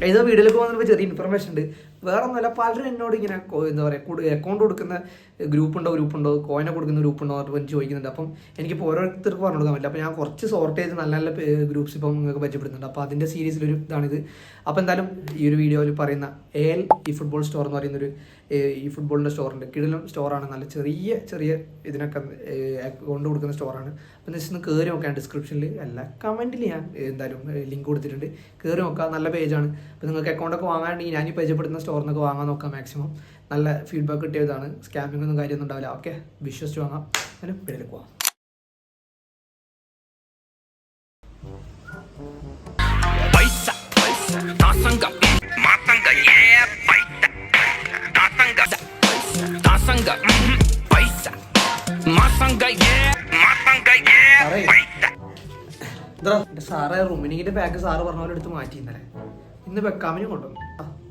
ഏതോ വീഡിയോയിലേക്ക് പോകുന്നതിന് ചെറിയ ഇൻഫർമേഷൻ ഉണ്ട്. വേറെ ഒന്നുമല്ല, പലരും എന്നോട് ഇങ്ങനെ എന്താ പറയുക അക്കൗണ്ട് കൊടുക്കുന്ന ഗ്രൂപ്പുണ്ടോ കോയിനെ കൊടുക്കുന്ന ഗ്രൂപ്പുണ്ടോ എന്ന് ചോദിക്കുന്നുണ്ട്. അപ്പം എനിക്കിപ്പോൾ ഓരോരുത്തർക്ക് പറഞ്ഞു കൊടുക്കാൻ പറ്റില്ല. അപ്പോൾ ഞാൻ കുറച്ച് സോർട്ട് ചെയ്ത് നല്ല നല്ല ഗ്രൂപ്പ്സ് ഇപ്പം നിങ്ങൾക്ക് പരിചയപ്പെടുന്നുണ്ട്. അപ്പോൾ അതിൻ്റെ സീരീസിലൊരു ഇതാണിത്. അപ്പോൾ എന്തായാലും ഈ ഒരു വീഡിയോയിൽ പറയുന്ന AL ഈ ഫുട്ബോൾ സ്റ്റോർ എന്ന് പറയുന്നൊരു ഈ ഫുട്ബോളിൻ്റെ സ്റ്റോറുണ്ട്. കിടിലം സ്റ്റോറാണ്. നല്ല ചെറിയ ഇതിനൊക്കെ അക്കൗണ്ട് കൊടുക്കുന്ന സ്റ്റോറാണ്. അപ്പോൾ ജസ്റ്റ് ഒന്ന് കയറി നോക്കാം. ഡിസ്ക്രിപ്ഷനിൽ അല്ല കമൻറ്റിൽ ഞാൻ എന്തായാലും ലിങ്ക് കൊടുത്തിട്ടുണ്ട്. കയറി നോക്കാം. നല്ല പേജാണ്. അപ്പോൾ നിങ്ങൾക്ക് അക്കൗണ്ടൊക്കെ വാങ്ങാണെങ്കിൽ ഞാൻ ഈ പരിചയപ്പെടുന്ന സ്റ്റോറിൽ നിന്നൊക്കെ വാങ്ങാൻ നോക്കാം. മാക്സിമം നല്ല ഫീഡ്ബാക്ക് കിട്ടിയതാണ്. സ്കാമിംഗ് ഒന്നും കാര്യമൊന്നും ഉണ്ടാവില്ല. ഓക്കെ, വിശ്വസിച്ച് വാങ്ങാം. അതിന് പേരിലേക്ക് പോവാം. സാറേ റൂമിനിങ്ങിന്റെ ബാഗ് സാറ് പറഞ്ഞ പോലെ എടുത്ത് മാറ്റി ഇന്ന് വെക്കാമിനും കൊണ്ടുവന്നു.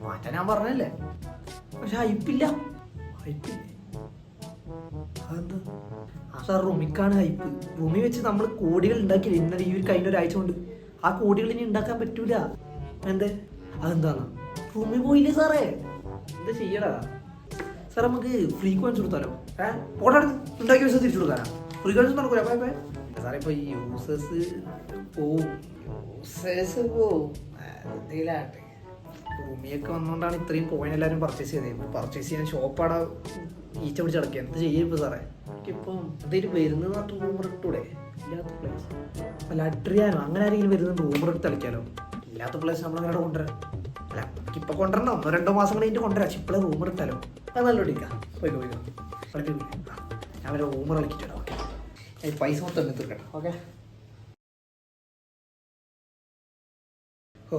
മാറ്റാൻ ഞാൻ പറഞ്ഞല്ലേ, പക്ഷെ ഹൈപ്പില്ല. അതെന്താ? ആ സാർ റൂമിക്കാണ് ഹൈപ്പ്. റൂമിൽ വെച്ച് നമ്മൾ കോടികൾ ഉണ്ടാക്കിയില്ല ഇന്നലെ ഈ ഒരു കഴിഞ്ഞ ഒരാഴ്ച കൊണ്ട്. ആ കോടികൾ ഇനി ഉണ്ടാക്കാൻ പറ്റൂല. അതെന്താന്നാ റൂമിൽ പോയില്ലേ സാറേ? എന്താ ചെയ്യടാ സാർ? നമുക്ക് ഫ്രീക്വൻസ് കൊടുത്താലോ? ഓടാടുന്ന് ഉണ്ടാക്കിയ പൈസ തിരിച്ചു കൊടുക്കാനാ? ഫ്രീക്വൻസ് നടക്കൂല. സാറേ ഇപ്പൊ ഈ യൂസേഴ്സ് പോവും. എന്തെങ്കിലാട്ടെ. റൂമിയൊക്കെ വന്നുകൊണ്ടാണ് ഇത്രയും കോയിൻ എല്ലാവരും പർച്ചേസ് ചെയ്തത്. പർച്ചേസ് ചെയ്യാൻ ഷോപ്പാടെ ഈച്ച പിടിച്ച് അടക്കുക. എന്ത് ചെയ്യും സാറേ? എനിക്കിപ്പം എന്തെങ്കിലും വരുന്നത് പറഞ്ഞിട്ട് റൂമർ ഇട്ടൂടെ? ഇല്ലാത്ത പ്ലേസ് അല്ല അഡ്രിയാനോ അങ്ങനെ ആരെങ്കിലും വരുന്നത് റൂമർ എടുത്ത് കളിക്കാലോ. ഇല്ലാത്ത പ്ലേസ് നമ്മളങ്ങനെ കൊണ്ടുവരാം. അല്ല നമുക്കിപ്പോൾ കൊണ്ടുവരണം. 1-2 മാസം കഴിഞ്ഞിട്ട് കൊണ്ടുവരാം. പക്ഷെ ഇപ്പോഴേ റൂമർ ഇട്ടാലോ? അത് നല്ല ഇടിക്കാം. പോയിക്കോ ഞാൻ വരെ റൂമർ കളിക്കിട്ടോ. ഓക്കെ, പൈസ മൊത്തം തീർക്കട്ടെ. ഓക്കെ. ഓ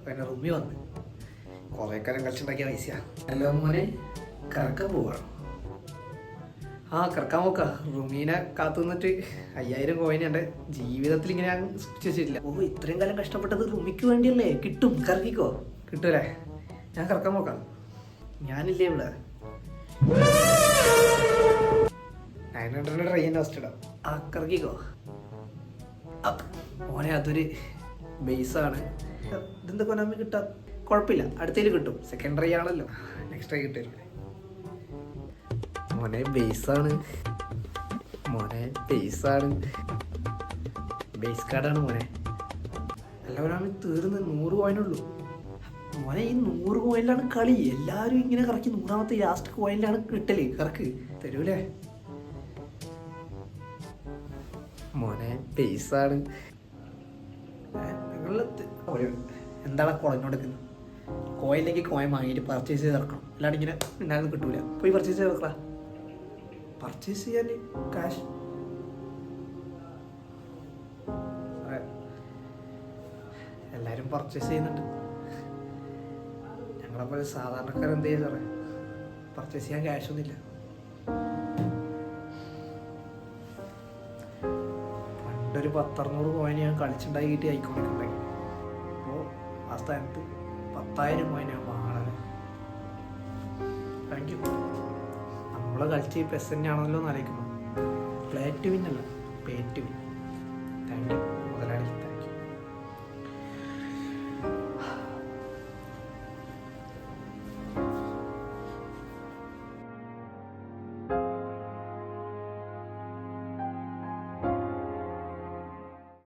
പിന്നെ റൂമിൽ വന്ന് കുറേ കാലം കളിച്ചുണ്ടാക്കിയ പൈസയാ. ഹലോ മോനെ, കറക്കാൻ പോവാണ്. കറക്കാൻ പോക്കാ. റൂമീനെ കാത്തു നിന്നിട്ട് 5000 കോയിൻ എൻ്റെ ജീവിതത്തിൽ ഇങ്ങനെ ഞാൻ സൂക്ഷിച്ച് വെച്ചിട്ടില്ല. ഇത്രയും കാലം കഷ്ടപ്പെട്ടത് റൂമിക്ക് വേണ്ടിയല്ലേ? കിട്ടും, കറക്കിക്കോ. കിട്ടൂലേ? ഞാൻ കറക്കാൻ പോക്കാം. ഞാനില്ലേ ഇവിടെ. 900 ട്രെയിൻ ഫസ്റ്റ് ഇടാം. കറക്കിക്കോ മോനെ. അതൊരു ബേസാണ്. ഇതെന്താ കൊനാമി കിട്ടാ? കുഴപ്പമില്ല, അടുത്തേൽ കിട്ടും. സെക്കൻഡ് ട്രൈ ആണല്ലോ, നെക്സ്റ്റ് ട്രൈ കിട്ടില്ല മോനെ. ബേസാണ് ബേസ് കാർഡാണ് മോനെ. എല്ലാവരും തീർന്ന് 100 കോയിനുള്ളൂ മോനെ. ഈ 100 കോയിനിലാണ് കളി. എല്ലാവരും ഇങ്ങനെ കറക്കി 100ാമത്തെ ലാസ്റ്റ് കോയിനിലാണ് കിട്ടല്. കറക്ക് തരൂലേ മോനെ? ബേസാണ്. എന്താണ് കുളഞ്ഞോടുക്കുന്നത്? കോയിലേക്ക് കോയിൻ വാങ്ങിയിട്ട് പർച്ചേസ് ചെയ്ത് ഇറക്കണം. അല്ലാണ്ട് ഇങ്ങനെ ഉണ്ടാകുന്ന കിട്ടൂല. പോയി പർച്ചേസ് ചെയ്ത് ഇറക്കാം. പർച്ചേസ് ചെയ്യാൻ കാശ് എല്ലാവരും പർച്ചേസ് ചെയ്യുന്നുണ്ട്. ഞങ്ങളെപ്പോലെ സാധാരണക്കാരെന്ത് ചെയ്യാൻ സാറേ? പർച്ചേസ് ചെയ്യാൻ ക്യാഷൊന്നുമില്ല. പണ്ടൊരു 10-600 കോയിൻ ഞാൻ കളിച്ചുണ്ടാക്കിയിട്ട് ഐക്കോണിക് ഉണ്ടാക്കി. അപ്പോൾ ആ സ്ഥാനത്ത് 10,000 കോയിൻ ഞാൻ വാങ്ങാൻ. Thank you. നമ്മളെ കളിച്ച് പെസ് തന്നെയാണല്ലോ എന്ന് ആലോചിക്കുമ്പോൾ. പ്ലേ ടു വിൻ അല്ല, pay to win. Thank U.